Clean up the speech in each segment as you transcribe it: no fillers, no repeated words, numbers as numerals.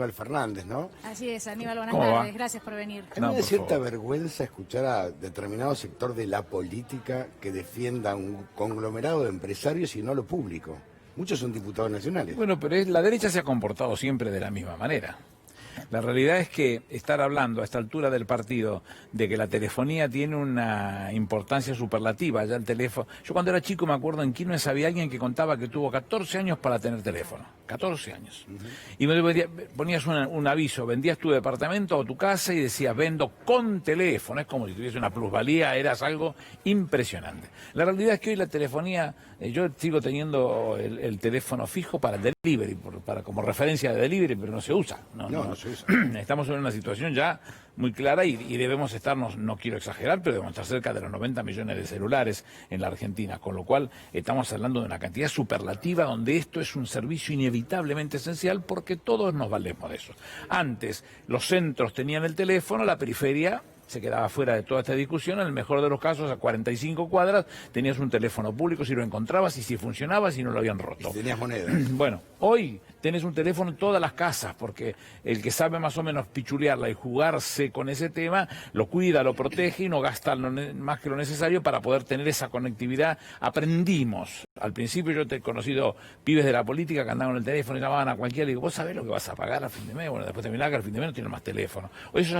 Aníbal Fernández, ¿no? Así es, Aníbal, buenas ¿Cómo va? tardes, gracias por venir. A mí No, me da por cierta favor. vergüenza escuchar a determinado sector de la política que defienda un conglomerado de empresarios y no lo público. Muchos son diputados nacionales. Bueno, pero la derecha se ha comportado siempre de la misma manera. La realidad es que estar hablando a esta altura del partido de que la telefonía tiene una importancia superlativa, ya el teléfono... Yo cuando era chico me acuerdo en Quilmes había alguien que contaba que tuvo 14 años para tener teléfono. 14 años. Y ponías un aviso, vendías tu departamento o tu casa y decías vendo con teléfono. Es como si tuviese una plusvalía, eras algo impresionante. La realidad es que hoy la telefonía, yo sigo teniendo el teléfono fijo para el delivery, como referencia de delivery, pero no se usa. No se usa. Estamos en una situación ya muy clara y debemos estarnos, no quiero exagerar, pero debemos estar cerca de los 90 millones de celulares en la Argentina, con lo cual estamos hablando de una cantidad superlativa donde esto es un servicio inevitablemente esencial porque todos nos valemos de eso. Antes los centros tenían el teléfono, la periferia se quedaba fuera de toda esta discusión. En el mejor de los casos, a 45 cuadras, tenías un teléfono público si lo encontrabas y si funcionaba, si no lo habían roto. Y tenías monedas. Bueno, hoy tenés un teléfono en todas las casas, porque el que sabe más o menos pichulearla y jugarse con ese tema, lo cuida, lo protege y no gasta más que lo necesario para poder tener esa conectividad. Aprendimos. Al principio yo te he conocido pibes de la política que andaban en el teléfono y llamaban a cualquiera y digo, ¿vos sabés lo que vas a pagar a fin de mes? Bueno, después terminaba que al fin de mes no tienen más teléfono. Hoy eso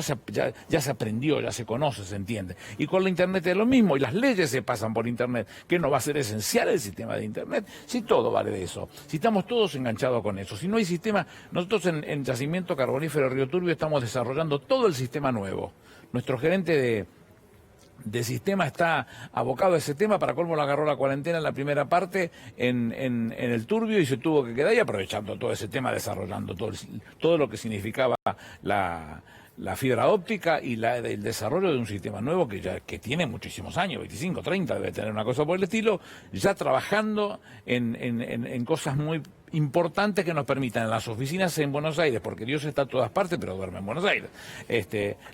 ya se aprendió, ya se conoce, se entiende. Y con la Internet es lo mismo, y las leyes se pasan por Internet. ¿Qué no va a ser esencial el sistema de Internet? Si todo vale de eso, si estamos todos enganchados con eso, si no hay sistema, nosotros en Yacimiento Carbonífero Río Turbio estamos desarrollando todo el sistema nuevo. Nuestro gerente de sistema está abocado a ese tema, para colmo lo agarró la cuarentena en la primera parte en el Turbio y se tuvo que quedar ahí aprovechando todo ese tema, desarrollando todo lo que significaba la fibra óptica y el desarrollo de un sistema nuevo que tiene muchísimos años, 25, 30, debe tener una cosa por el estilo, ya trabajando en cosas muy importantes que nos permitan en las oficinas en Buenos Aires, porque Dios está en todas partes, pero duerme en Buenos Aires.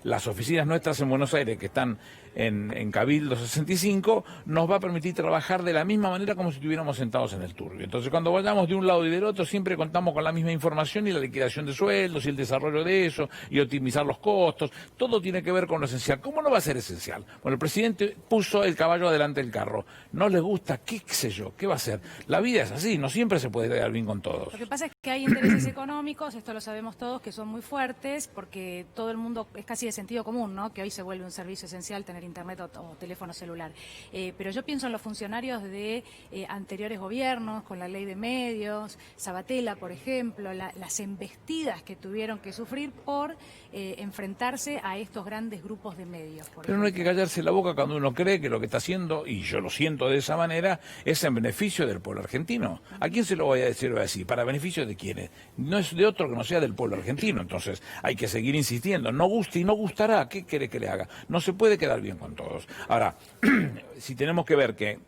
Las oficinas nuestras en Buenos Aires, que están en Cabildo 65, nos va a permitir trabajar de la misma manera como si estuviéramos sentados en el Turbio. Entonces, cuando vayamos de un lado y del otro, siempre contamos con la misma información y la liquidación de sueldos y el desarrollo de eso y optimizar los costos. Todo tiene que ver con lo esencial. ¿Cómo no va a ser esencial? Bueno, el presidente puso el caballo adelante del carro. No les gusta, qué sé yo, ¿qué va a hacer? La vida es así, no siempre se puede quedar bien con todos. Lo que pasa es que hay intereses económicos, esto lo sabemos todos, que son muy fuertes, porque todo el mundo, es casi de sentido común, ¿no?, que hoy se vuelve un servicio esencial tener internet o teléfono celular. Pero yo pienso en los funcionarios de anteriores gobiernos, con la ley de medios, Sabatella, por ejemplo, las embestidas que tuvieron que sufrir por enfrentarse a estos grandes grupos de medios. Pero no hay que callarse la boca cuando uno cree que lo que está haciendo, y yo lo siento de esa manera, es en beneficio del pueblo argentino. ¿A quién se lo voy a decir así? ¿Para beneficio de quiénes? No es de otro que no sea del pueblo argentino. Entonces hay que seguir insistiendo. No gusta y no gustará. ¿Qué quiere que le haga? No se puede quedar bien con todos. Ahora, si tenemos que ver que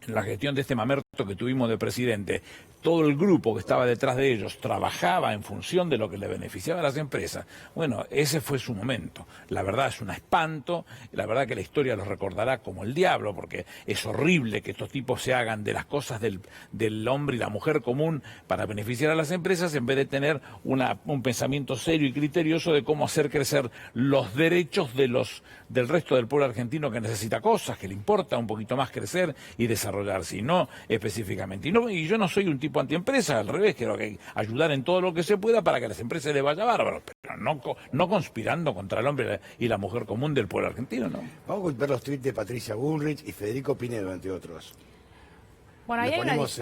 en la gestión de este mamerto que tuvimos de presidente, todo el grupo que estaba detrás de ellos trabajaba en función de lo que le beneficiaba a las empresas, bueno, ese fue su momento. La verdad es un espanto, la verdad que la historia los recordará como el diablo, porque es horrible que estos tipos se hagan de las cosas del hombre y la mujer común para beneficiar a las empresas en vez de tener un pensamiento serio y criterioso de cómo hacer crecer los derechos del resto del pueblo argentino que necesita cosas, que le importa un poquito más crecer y desarrollarse, y no específicamente. Y yo no soy un tipo antiempresa, al revés, quiero que ayudar en todo lo que se pueda para que a las empresas les vaya bárbaro, pero no conspirando contra el hombre y la mujer común del pueblo argentino, ¿no? Vamos a ver los tweets de Patricia Bullrich y Federico Pinedo, entre otros. Bueno, ahí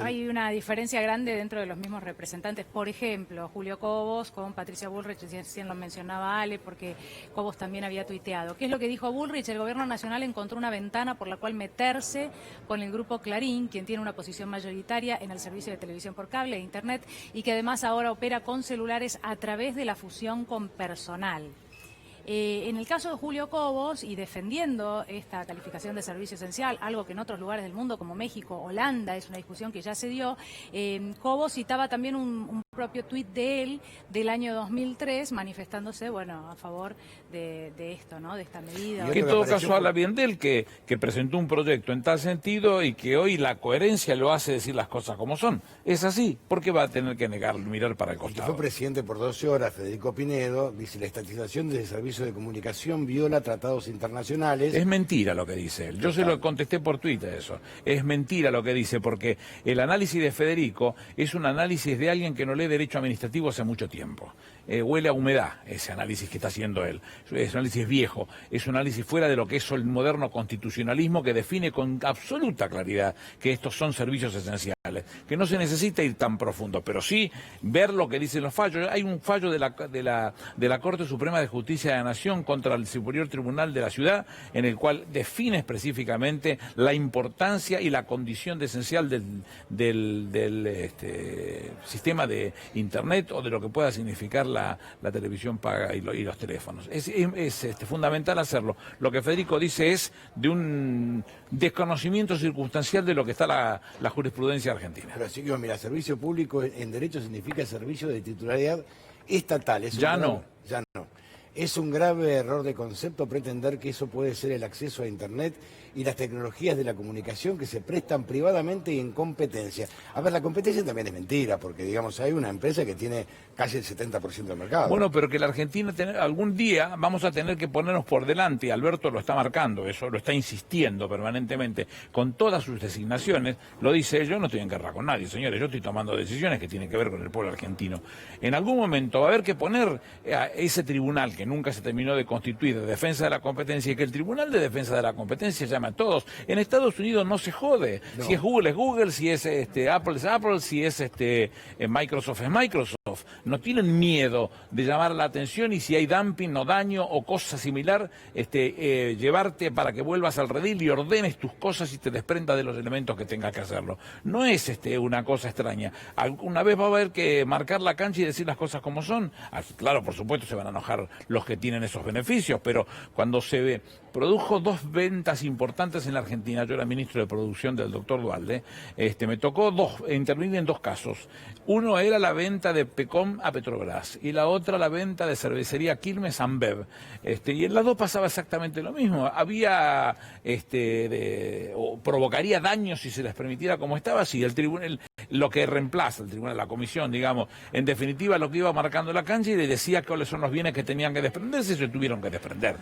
hay una diferencia grande dentro de los mismos representantes. Por ejemplo, Julio Cobos con Patricia Bullrich, recién lo mencionaba Ale, porque Cobos también había tuiteado. ¿Qué es lo que dijo Bullrich? El gobierno nacional encontró una ventana por la cual meterse con el grupo Clarín, quien tiene una posición mayoritaria en el servicio de televisión por cable e internet, y que además ahora opera con celulares a través de la fusión con Personal. En el caso de Julio Cobos, y defendiendo esta calificación de servicio esencial, algo que en otros lugares del mundo como México, Holanda, es una discusión que ya se dio, Cobos citaba también un propio tuit de él del año 2003 manifestándose, bueno, a favor de esto, ¿no? De esta medida. Que en todo caso habla bien de él, que presentó un proyecto en tal sentido y que hoy la coherencia lo hace decir las cosas como son. Es así, ¿por qué va a tener que mirar para el costado? El que fue presidente por 12 horas, Federico Pinedo, dice: la estatización del servicio de comunicación viola tratados internacionales. Es mentira lo que dice él. Yo se lo contesté por Twitter eso. Es mentira lo que dice, porque el análisis de Federico es un análisis de alguien que no lee derecho administrativo hace mucho tiempo. Huele a humedad ese análisis que está haciendo él. Es un análisis viejo, es un análisis fuera de lo que es el moderno constitucionalismo, que define con absoluta claridad que estos son servicios esenciales, que no se necesita ir tan profundo, pero sí ver lo que dicen los fallos. Hay un fallo de la Corte Suprema de Justicia de la Nación contra el Superior Tribunal de la Ciudad, en el cual define específicamente la importancia y la condición de esencial del sistema de Internet, o de lo que pueda significar la televisión paga y los teléfonos. Es fundamental hacerlo. Lo que Federico dice es de un desconocimiento circunstancial de lo que está la jurisprudencia argentina. Pero así que, mira, servicio público en derecho significa servicio de titularidad estatal. Ya no. Es un grave error de concepto pretender que eso puede ser el acceso a Internet y las tecnologías de la comunicación que se prestan privadamente y en competencia. A ver, la competencia también es mentira, porque, digamos, hay una empresa que tiene casi el 70% del mercado. Bueno, pero que la Argentina algún día vamos a tener que ponernos por delante, y Alberto lo está marcando, eso lo está insistiendo permanentemente, con todas sus designaciones, lo dice él: yo no estoy en guerra con nadie, señores, yo estoy tomando decisiones que tienen que ver con el pueblo argentino. En algún momento va a haber que poner a ese tribunal que nunca se terminó de constituir, de defensa de la competencia, y que el Tribunal de Defensa de la Competencia llame a todos. En Estados Unidos no se jode. No. Si es Google, es Google; si es Apple, es Apple; si es Microsoft, es Microsoft. No tienen miedo de llamar la atención, y si hay dumping o daño o cosa similar, llevarte para que vuelvas al redil y ordenes tus cosas y te desprendas de los elementos que tengas que hacerlo. No es una cosa extraña. Alguna vez va a haber que marcar la cancha y decir las cosas como son. Claro, por supuesto se van a enojar los que tienen esos beneficios, pero cuando se produjo 2 ventas importantes en la Argentina, yo era ministro de producción del doctor Duhalde, me tocó intervenir en 2 casos. Uno era la venta de Pecom a Petrobras y la otra la venta de cervecería Quilmes a Ambev. Y en las 2 pasaba exactamente lo mismo. Había o provocaría daños si se les permitiera como estaba, si el tribunal, lo que reemplaza el tribunal, la comisión, digamos, en definitiva lo que iba marcando la cancha y le decía cuáles son los bienes que tenían que desprenderse, y se tuvieron que desprender.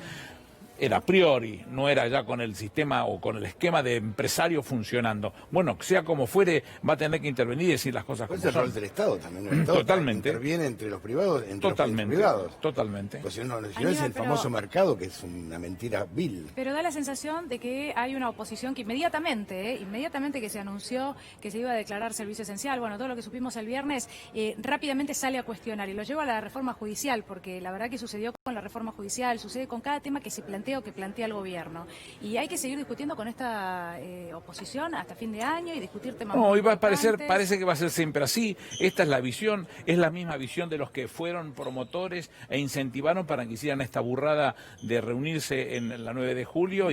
Era a priori, no era ya con el sistema o con el esquema de empresario funcionando. Bueno, sea como fuere, va a tener que intervenir y decir las cosas como son. Es el rol del Estado también. El Estado totalmente. Interviene entre los privados, entre totalmente, los privados. Totalmente. Pues si no es el famoso mercado, que es una mentira vil. Pero da la sensación de que hay una oposición que inmediatamente que se anunció que se iba a declarar servicio esencial, bueno, todo lo que supimos el viernes, rápidamente sale a cuestionar. Y lo llevo a la reforma judicial, porque la verdad que sucedió con la reforma judicial, sucede con cada tema que se plantea o que plantea el gobierno. Y hay que seguir discutiendo con esta oposición hasta fin de año y discutir temas No, muy parece que va a ser siempre así. Esta es la visión, es la misma visión de los que fueron promotores e incentivaron para que hicieran esta burrada de reunirse en la 9 de julio,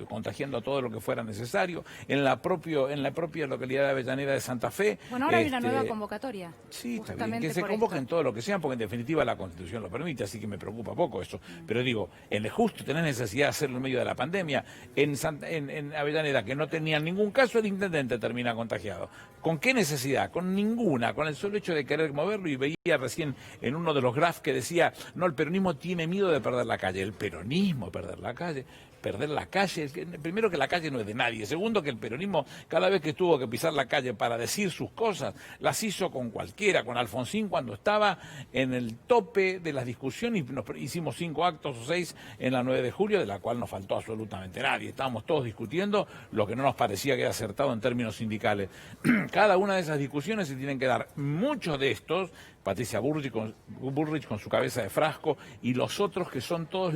contagiando todo lo que fuera necesario, en la propia localidad de Avellaneda de Santa Fe. Bueno, ahora hay una nueva convocatoria. Sí, está bien, que se convoquen todo lo que sean, porque en definitiva la Constitución lo permite, así que me preocupa poco eso. Pero digo, en el justo tener necesidad de hacerlo en medio de la pandemia, en Avellaneda, que no tenían ningún caso, el intendente termina contagiado. ¿Con qué necesidad? Con ninguna, con el solo hecho de querer moverlo. Y veía recién en uno de los graphs que decía: no, el peronismo tiene miedo de perder la calle. El peronismo perder la calle, primero que la calle no es de nadie, segundo que el peronismo cada vez que tuvo que pisar la calle para decir sus cosas, las hizo con cualquiera, con Alfonsín cuando estaba en el tope de las discusiones, y nos hicimos 5 actos o 6 en la 9 de julio, de la cual no faltó absolutamente nadie, estábamos todos discutiendo lo que no nos parecía que era acertado en términos sindicales. Cada una de esas discusiones se tienen que dar. Muchos de estos Patricia Bullrich con su cabeza de frasco, y los otros que son todos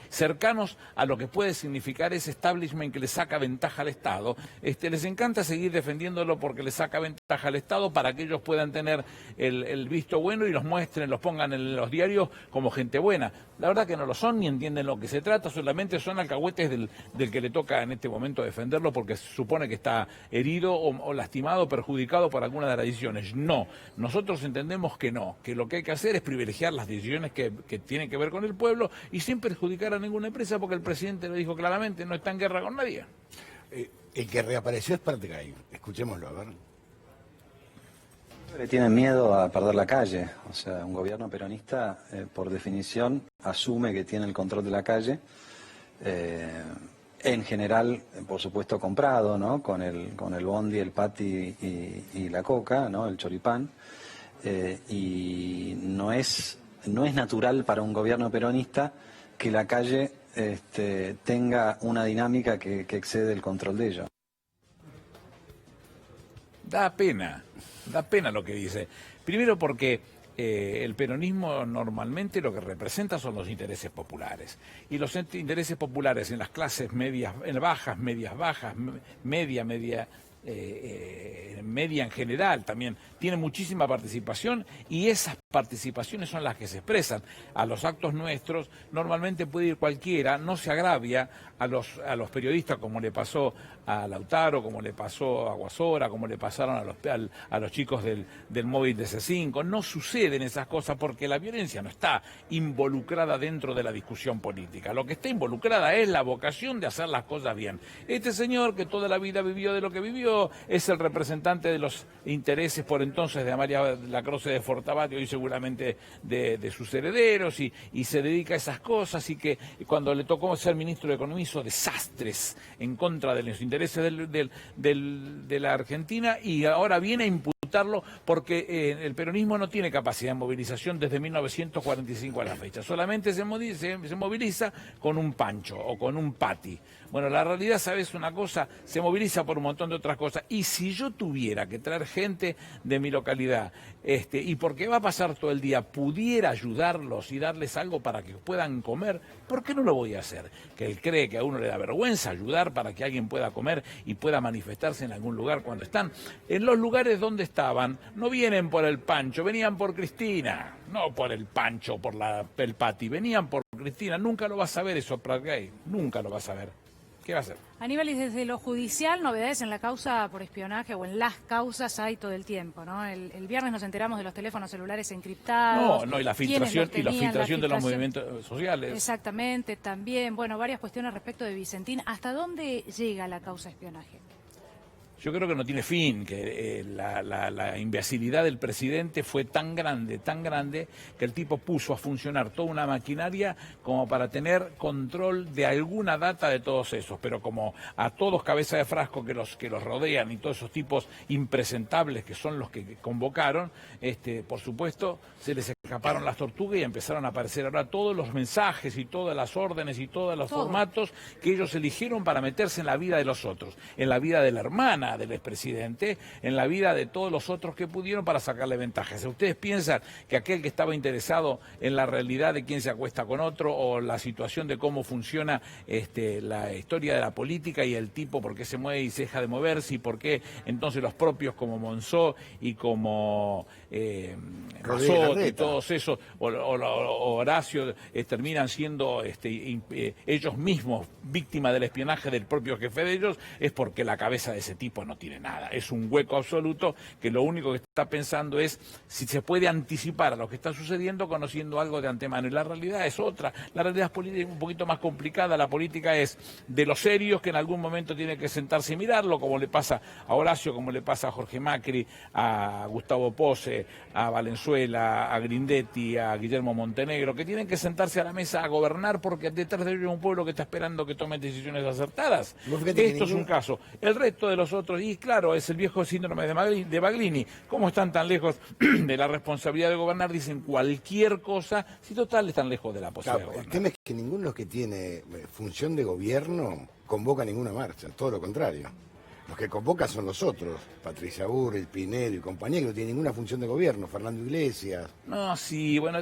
cercanos a lo que puede significar ese establishment que le saca ventaja al Estado. Les encanta seguir defendiéndolo porque le saca ventaja al Estado para que ellos puedan tener el visto bueno y los muestren, los pongan en los diarios como gente buena. La verdad que no lo son, ni entienden lo que se trata, solamente son alcahuetes del que le toca en este momento defenderlo porque se supone que está herido o lastimado, perjudicado por alguna de las decisiones. No, nosotros entendemos que no, que lo que hay que hacer es privilegiar las decisiones que tienen que ver con el pueblo y sin perjudicar a ninguna empresa, porque el presidente lo dijo claramente, no está en guerra con nadie. El que reapareció es Partgay. Escuchémoslo, a ver. Le tienen miedo a perder la calle. O sea, un gobierno peronista, por definición, asume que tiene el control de la calle. En general, por supuesto, comprado, ¿no? Con el bondi, el pati y la coca, ¿no? El choripán. Y no es natural para un gobierno peronista que la calle tenga una dinámica que excede el control de ello. Da pena lo que dice. Primero porque el peronismo normalmente lo que representa son los intereses populares. Y los intereses populares en las clases medias, bajas, medias bajas, media en general también tiene muchísima participación, y esas participaciones son las que se expresan. A los actos nuestros normalmente puede ir cualquiera, no se agravia a los periodistas, como le pasó a Lautaro, como le pasó a Guasora, como le pasaron a los chicos del móvil de C5. No suceden esas cosas porque la violencia no está involucrada dentro de la discusión política. Lo que está involucrada es la vocación de hacer las cosas bien. Este señor, que toda la vida vivió de lo que vivió, es el representante de los intereses por entonces de Amalia Lacroze de Fortabat, y seguramente de sus herederos, y se dedica a esas cosas, y que cuando le tocó ser ministro de Economía hizo desastres en contra de los intereses de la Argentina, y ahora viene a imputarlo porque el peronismo no tiene capacidad de movilización desde 1945 a la fecha. Solamente se moviliza con un pancho o con un pati. Bueno, la realidad, ¿sabes una cosa? Se moviliza por un montón de otras cosas. Y si yo tuviera que traer gente de mi localidad, y porque va a pasar todo el día, pudiera ayudarlos y darles algo para que puedan comer, ¿por qué no lo voy a hacer? Que él cree que a uno le da vergüenza ayudar para que alguien pueda comer y pueda manifestarse en algún lugar cuando están. En los lugares donde estaban, no vienen por el pancho, venían por Cristina, no por el pancho, por el pati, venían por Cristina. Nunca lo vas a ver eso, Partgay, nunca lo vas a ver. ¿Qué va a hacer? Aníbal, y desde lo judicial, novedades en la causa por espionaje o en las causas hay todo el tiempo, ¿no? El viernes nos enteramos de los teléfonos celulares encriptados. No, y la filtración de los movimientos sociales. Exactamente, también, bueno, varias cuestiones respecto de Vicentín. ¿Hasta dónde llega la causa espionaje? Yo creo que no tiene fin, que la imbecilidad del presidente fue tan grande, que el tipo puso a funcionar toda una maquinaria como para tener control de alguna data de todos esos, pero como a todos cabeza de frasco que los rodean y todos esos tipos impresentables que son los que convocaron, por supuesto se les escaparon las tortugas y empezaron a aparecer ahora todos los mensajes y todas las órdenes y todos los formatos que ellos eligieron para meterse en la vida de los otros, en la vida de la hermana del expresidente, en la vida de todos los otros que pudieron para sacarle ventajas. ¿Ustedes piensan que aquel que estaba interesado en la realidad de quién se acuesta con otro o la situación de cómo funciona la historia de la política y el tipo por qué se mueve y se deja de moverse y por qué entonces los propios como Monzó y como Mazot y todos esos, o Horacio, terminan siendo ellos mismos víctimas del espionaje del propio jefe de ellos? Es porque la cabeza de ese tipo no tiene nada, es un hueco absoluto que lo único que está pensando es si se puede anticipar a lo que está sucediendo conociendo algo de antemano, y la realidad es otra. La realidad política es un poquito más complicada. La política es de los serios que en algún momento tiene que sentarse y mirarlo, como le pasa a Horacio, como le pasa a Jorge Macri, a Gustavo Pose, a Valenzuela, a Grindetti, a Guillermo Montenegro, que tienen que sentarse a la mesa a gobernar porque detrás de ellos hay un pueblo que está esperando que tomen decisiones acertadas. Esto es un caso. El resto de los otros, y claro, es el viejo síndrome de Baglini. ¿Cómo están tan lejos de la responsabilidad de gobernar? Dicen cualquier cosa, si total están lejos de la posibilidad de gobernar. El tema es que ninguno de los que tiene función de gobierno convoca ninguna marcha, todo lo contrario. Los que convocan son los otros, Patricia Bullrich, Pinedo y compañía, que no tienen ninguna función de gobierno, Fernando Iglesias. No, sí, bueno,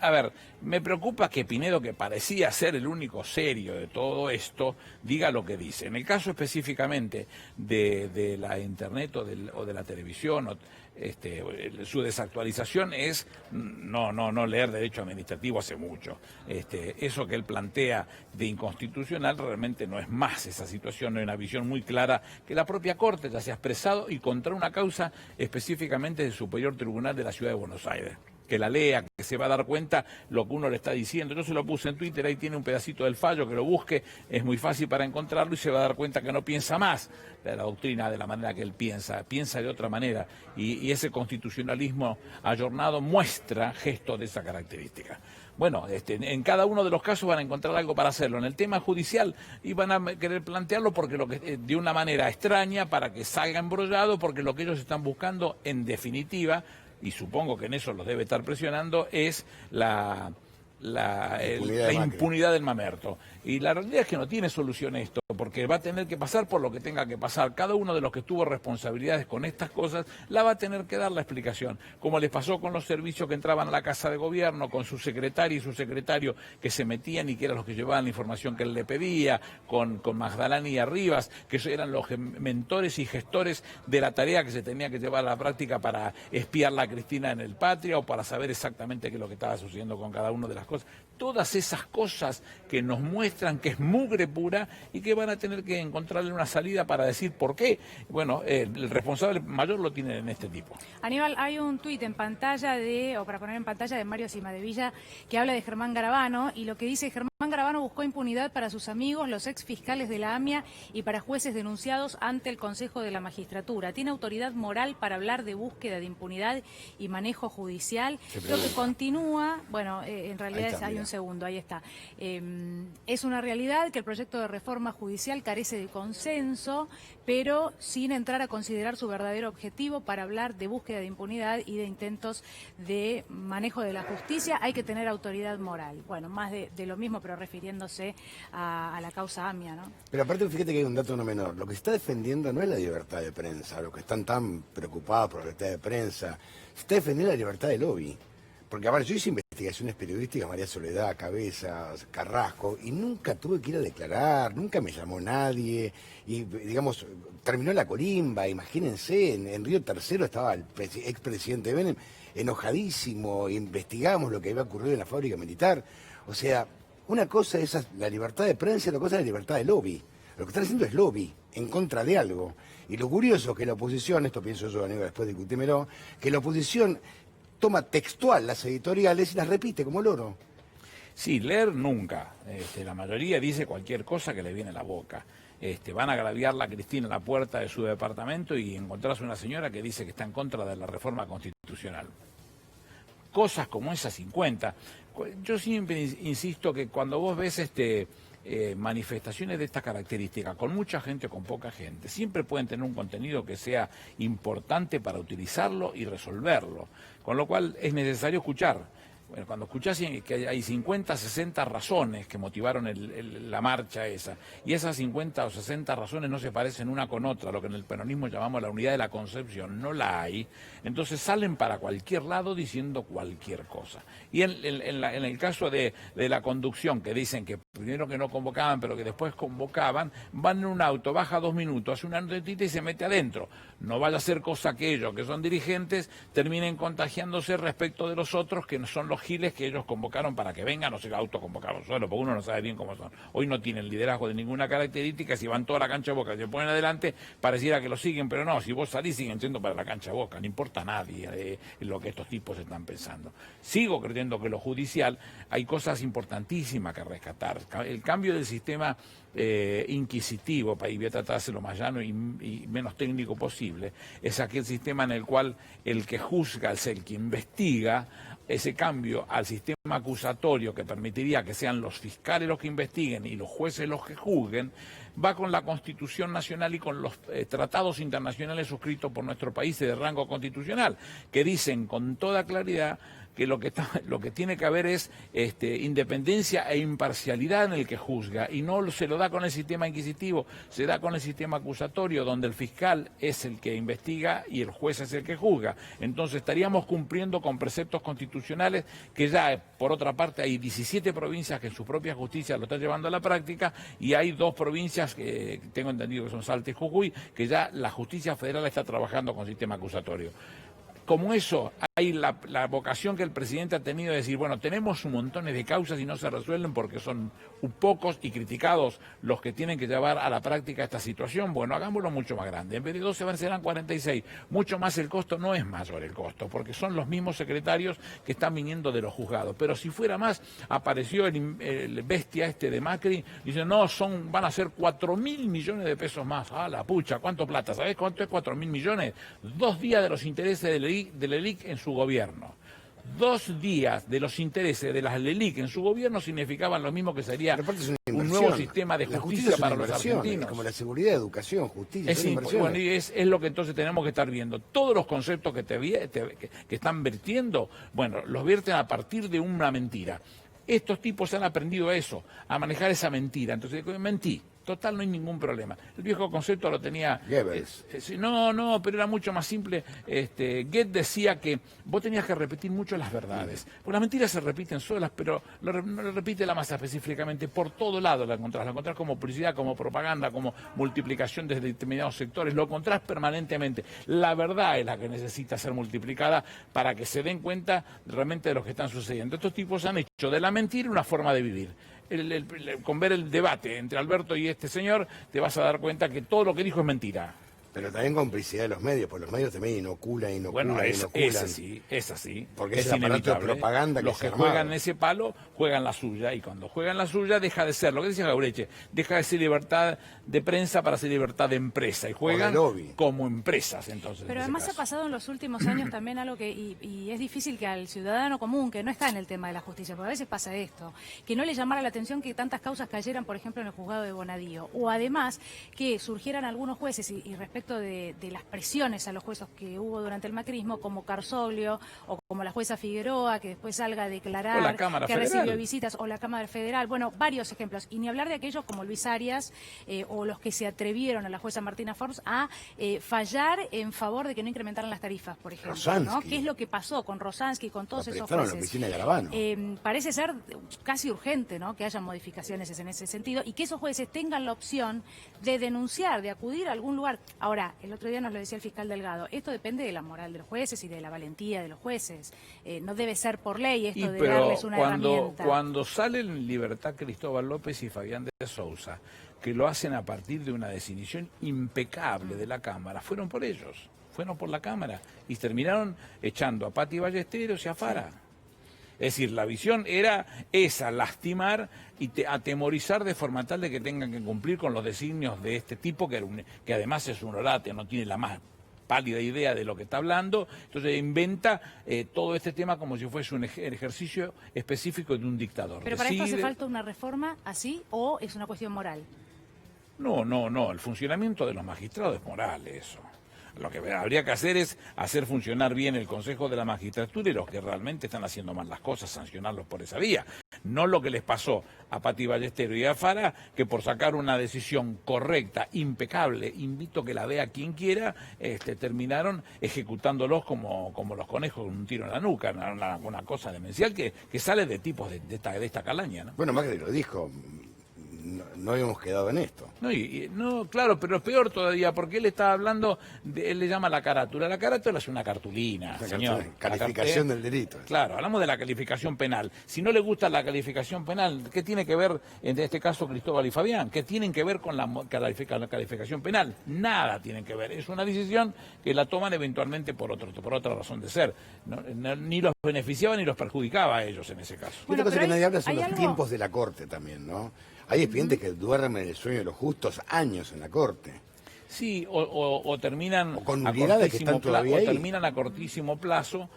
a ver, me preocupa que Pinedo, que parecía ser el único serio de todo esto, diga lo que dice. En el caso específicamente de la internet o de la televisión, su desactualización es no leer derecho administrativo hace mucho. Eso que él plantea de inconstitucional realmente no es más esa situación, no hay una visión muy clara que la propia Corte ya se ha expresado y contra una causa específicamente del Superior Tribunal de la Ciudad de Buenos Aires. Que la lea, que se va a dar cuenta lo que uno le está diciendo. Yo se lo puse en Twitter, ahí tiene un pedacito del fallo, que lo busque, es muy fácil para encontrarlo y se va a dar cuenta que no piensa más de la doctrina de la manera que él piensa de otra manera. Y ese constitucionalismo ayornado muestra gestos de esa característica. Bueno, en cada uno de los casos van a encontrar algo para hacerlo. En el tema judicial iban a querer plantearlo porque de una manera extraña para que salga embrollado, porque lo que ellos están buscando en definitiva, y supongo que en eso los debe estar presionando, es la impunidad del mamerto. Y la realidad es que no tiene solución esto, porque va a tener que pasar por lo que tenga que pasar. Cada uno de los que tuvo responsabilidades con estas cosas la va a tener que dar la explicación, como les pasó con los servicios que entraban a la Casa de Gobierno, con su secretaria y su secretario que se metían y que eran los que llevaban la información que él le pedía, con Magdalani y Arribas, que eran los mentores y gestores de la tarea que se tenía que llevar a la práctica para espiarla a Cristina en el Patria o para saber exactamente qué es lo que estaba sucediendo con cada una de las cosas. Todas esas cosas que nos muestran que es mugre pura y que van a tener que encontrarle una salida para decir por qué. Bueno, el responsable mayor lo tiene en este tipo. Aníbal, hay un tuit en pantalla para poner en pantalla de Mario Cimadevilla que habla de Germán Garabano y lo que dice: Germán Garabano buscó impunidad para sus amigos, los ex fiscales de la AMIA y para jueces denunciados ante el Consejo de la Magistratura. Tiene autoridad moral para hablar de búsqueda de impunidad y manejo judicial. Lo que continúa, bueno, en realidad hay un segundo, ahí está. Es una realidad que el proyecto de reforma judicial carece de consenso, pero sin entrar a considerar su verdadero objetivo para hablar de búsqueda de impunidad y de intentos de manejo de la justicia. Hay que tener autoridad moral. Bueno, más de lo mismo, pero refiriéndose a la causa AMIA, ¿no? Pero aparte, fíjate que hay un dato no menor. Lo que se está defendiendo no es la libertad de prensa, los que están tan preocupados por la libertad de prensa. Se está defendiendo la libertad de lobby. Porque, a ver, yo hice investigaciones periodísticas, María Soledad, Cabezas, Carrasco, y nunca tuve que ir a declarar, nunca me llamó nadie, y, digamos, terminó la colimba, imagínense, en Río Tercero estaba el expresidente Menem enojadísimo, investigamos lo que había ocurrido en la fábrica militar. O sea, una cosa es la libertad de prensa y otra cosa es la libertad de lobby. Lo que están haciendo es lobby, en contra de algo. Y lo curioso es que la oposición, esto pienso yo, Aníbal, después discutímelo, que la oposición toma textual las editoriales y las repite como loro. Sí, leer nunca. La mayoría dice cualquier cosa que le viene a la boca. Van a agraviarla a Cristina en la puerta de su departamento y encontrarse una señora que dice que está en contra de la reforma constitucional. Cosas como esas 50. Yo siempre insisto que cuando vos ves manifestaciones de esta característica, con mucha gente o con poca gente, siempre pueden tener un contenido que sea importante para utilizarlo y resolverlo, con lo cual es necesario escuchar. Bueno, cuando escuchás que hay 50, 60 razones que motivaron la marcha esa, y esas 50 o 60 razones no se parecen una con otra, lo que en el peronismo llamamos la unidad de la concepción, no la hay, entonces salen para cualquier lado diciendo cualquier cosa. Y en el caso de la conducción, que dicen que primero que no convocaban, pero que después convocaban, van en un auto, baja 2 minutos, hace una notita y se mete adentro. No vaya a ser cosa que ellos, que son dirigentes, terminen contagiándose respecto de los otros, que son los giles que ellos convocaron para que vengan, o se autoconvocaron solo, porque uno no sabe bien cómo son. Hoy no tienen liderazgo de ninguna característica, si van toda la cancha de Boca y se ponen adelante, pareciera que lo siguen, pero no, si vos salís siguen siendo para la cancha de Boca, no importa a nadie lo que estos tipos están pensando. Sigo creyendo que lo judicial hay cosas importantísimas que rescatar. El cambio del sistema inquisitivo, y voy a tratar de hacerlo más llano y menos técnico posible, es aquel sistema en el cual el que juzga es el que investiga. Ese cambio al sistema acusatorio que permitiría que sean los fiscales los que investiguen y los jueces los que juzguen, va con la Constitución Nacional y con los tratados internacionales suscritos por nuestro país de rango constitucional, que dicen con toda claridad que lo que tiene que haber es independencia e imparcialidad en el que juzga, y no se lo da con el sistema inquisitivo, se da con el sistema acusatorio, donde el fiscal es el que investiga y el juez es el que juzga. Entonces estaríamos cumpliendo con preceptos constitucionales que ya, por otra parte, hay 17 provincias que en su propia justicia lo están llevando a la práctica, y hay 2 provincias que tengo entendido que son Salta y Jujuy, que ya la justicia federal está trabajando con sistema acusatorio. Como eso, hay la vocación que el presidente ha tenido de decir, bueno, tenemos un montón de causas y no se resuelven porque son pocos y criticados los que tienen que llevar a la práctica esta situación. Bueno, hagámoslo mucho más grande. En vez de 12 serán 46. Mucho más el costo, no es mayor el costo, porque son los mismos secretarios que están viniendo de los juzgados. Pero si fuera más, apareció el bestia de Macri, dice, no, van a ser 4.000 millones de pesos más. ¡Ah, la pucha! ¿Cuánto plata? ¿Sabés cuánto es 4.000 millones? 2 días de los intereses de la LELIC en su gobierno. 2 días de los intereses de las LELIC en su gobierno significaban lo mismo que sería un nuevo sistema de justicia para los argentinos. Como la seguridad, educación, justicia, bueno, y es lo que entonces tenemos que estar viendo. Todos los conceptos que están vertiendo, bueno, los vierten a partir de una mentira. Estos tipos han aprendido eso, a manejar esa mentira. Entonces, mentí. Total, no hay ningún problema. El viejo concepto lo tenía... Goebbels. No, pero era mucho más simple. Goethe decía que vos tenías que repetir mucho las verdades. Porque las mentiras se repiten solas, pero no lo repite la más específicamente. Por todo lado la encontrás. La encontrás como publicidad, como propaganda, como multiplicación desde determinados sectores. Lo encontrás permanentemente. La verdad es la que necesita ser multiplicada para que se den cuenta realmente de lo que están sucediendo. Estos tipos han hecho de la mentira una forma de vivir. Con ver el debate entre Alberto y este señor, te vas a dar cuenta que todo lo que dijo es mentira. Pero también complicidad de los medios, porque los medios también inoculan. Bueno, es así. Porque es el aparato de propaganda que los que juegan en ese palo, juegan la suya, y cuando juegan la suya deja de ser, lo que decía Jauretche, deja de ser libertad de prensa para ser libertad de empresa, y juegan como empresas, entonces. Pero además ha pasado en los últimos años también algo que, y es difícil que al ciudadano común, que no está en el tema de la justicia, porque a veces pasa esto, que no le llamara la atención que tantas causas cayeran, por ejemplo, en el juzgado de Bonadío, o además que surgieran algunos jueces, y respecto de las presiones a los jueces que hubo durante el macrismo, como Carsolio o como la jueza Figueroa, que después salga a declarar que recibió visitas, o la Cámara Federal, bueno, varios ejemplos, y ni hablar de aquellos como Luis Arias o los que se atrevieron a la jueza Martina Forbes a fallar en favor de que no incrementaran las tarifas, por ejemplo, ¿no? ¿Qué es lo que pasó con Rosansky, con todos esos jueces? Parece ser casi urgente, ¿no?, que haya modificaciones en ese sentido y que esos jueces tengan la opción de denunciar, de acudir a algún lugar. Ahora, el otro día nos lo decía el fiscal Delgado, esto depende de la moral de los jueces y de la valentía de los jueces. No debe ser por ley esto de darles una herramienta. Cuando salen en libertad Cristóbal López y Fabián de Sousa, que lo hacen a partir de una definición impecable de la Cámara, fueron por ellos, fueron por la Cámara, y terminaron echando a Patti Ballesteros y a Fara. Es decir, la visión era esa, lastimar y atemorizar de forma tal de que tengan que cumplir con los designios de este tipo, que además es un orate, no tiene la más pálida idea de lo que está hablando. Entonces inventa todo este tema como si fuese un ejercicio específico de un dictador. ¿Pero para esto hace falta una reforma así o es una cuestión moral? No, el funcionamiento de los magistrados es moral, eso. Lo que habría que hacer es hacer funcionar bien el Consejo de la Magistratura, y los que realmente están haciendo mal las cosas, sancionarlos por esa vía. No lo que les pasó a Patti Ballesteros y a Fara, que por sacar una decisión correcta, impecable, invito que la vea quien quiera, terminaron ejecutándolos como los conejos con un tiro en la nuca, una cosa demencial que sale de tipos de esta calaña, ¿no? Bueno, Macri lo dijo. No habíamos quedado en esto. No, claro, pero es peor todavía, porque él está hablando, él le llama la carátula. La carátula es una cartulina, señor. Calificación del delito. Claro, hablamos de la calificación penal. Si no le gusta la calificación penal, ¿qué tiene que ver, en este caso, Cristóbal y Fabián? ¿Qué tienen que ver con la calificación penal? Nada tienen que ver. Es una decisión que la toman eventualmente por otra razón de ser. Ni los beneficiaba ni los perjudicaba a ellos en ese caso. Otra cosa que nadie habla son los tiempos de la Corte también, ¿no? Hay expedientes que duermen el sueño de los justos años en la Corte. Sí, o terminan o con unidades que están todavía ahí. O terminan a cortísimo plazo,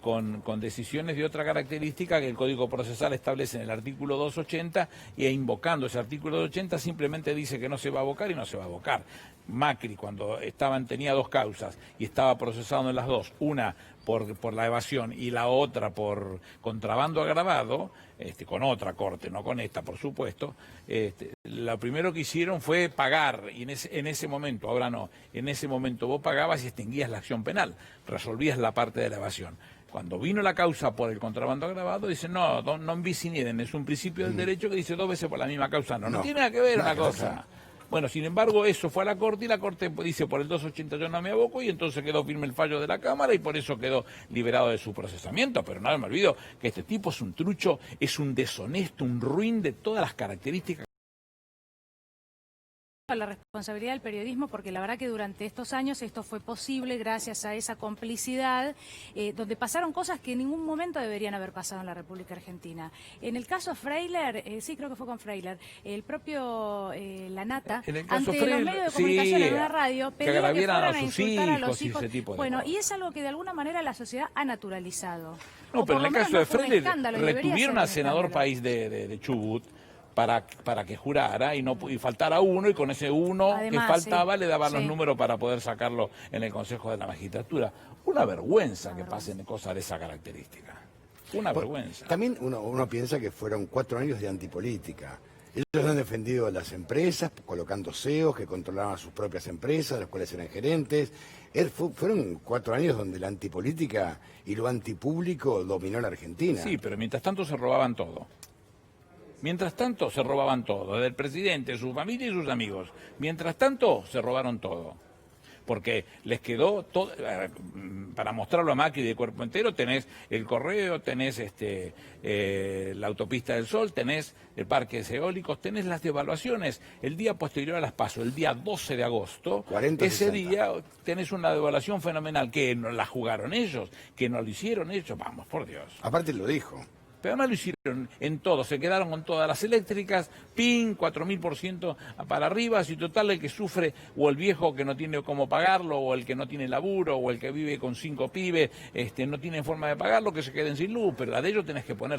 con decisiones de otra característica que el Código Procesal establece en el artículo 280, y invocando ese artículo 280 simplemente dice que no se va a abocar y no se va a abocar. Macri, cuando tenía 2 causas y estaba procesado en las 2, una por la evasión y la otra por contrabando agravado, con otra corte, no con esta por supuesto, lo primero que hicieron fue pagar, y en ese momento, ahora no, en ese momento vos pagabas y extinguías la acción penal, resolvías la parte de la evasión. Cuando vino la causa por el contrabando agravado, dicen, no bis in idem, es un principio del derecho que dice 2 veces por la misma causa. No tiene nada que ver una cosa. Bueno, sin embargo, eso fue a la Corte y la Corte dice por el 280 yo no me aboco y entonces quedó firme el fallo de la Cámara y por eso quedó liberado de su procesamiento. Pero no me olvido que este tipo es un trucho, es un deshonesto, un ruin de todas las características. La responsabilidad del periodismo, porque la verdad que durante estos años esto fue posible gracias a esa complicidad, donde pasaron cosas que en ningún momento deberían haber pasado en la República Argentina. En el caso Freiler, sí creo que fue con Freiler, el propio Lanata, ante los medios de comunicación en una radio, pedía que fueran a insultar a los hijos. Bueno, y es algo que de alguna manera la sociedad ha naturalizado. No, pero en el caso de Freiler retuvieron al senador país de Chubut, para que jurara y faltara uno, y con ese uno además, que faltaba le daban los números para poder sacarlo en el Consejo de la Magistratura. Una vergüenza que pasen cosas de esa característica. Una vergüenza. También uno piensa que fueron 4 años de antipolítica. Ellos han defendido a las empresas, colocando CEOs que controlaban sus propias empresas, los cuales eran gerentes. Fueron 4 años donde la antipolítica y lo antipúblico dominó la Argentina. Sí, pero mientras tanto se robaban todo. Mientras tanto se robaban todo, desde el presidente, su familia y sus amigos. Mientras tanto se robaron todo. Porque les quedó todo, para mostrarlo a Macri de cuerpo entero, tenés el Correo, tenés la Autopista del Sol, tenés el parque eólicos, tenés las devaluaciones. El día posterior a las PASO, el día 12 de agosto, 40, ese 60. día tenés una devaluación fenomenal, que no la jugaron ellos, que no lo hicieron ellos, vamos, por Dios. Aparte lo dijo. Pero además lo hicieron en todo, se quedaron con todas las eléctricas, PIN, 4000% para arriba, si total el que sufre, o el viejo que no tiene cómo pagarlo, o el que no tiene laburo, o el que vive con 5 pibes, no tienen forma de pagarlo, que se queden sin luz, pero la de ellos tenés que poner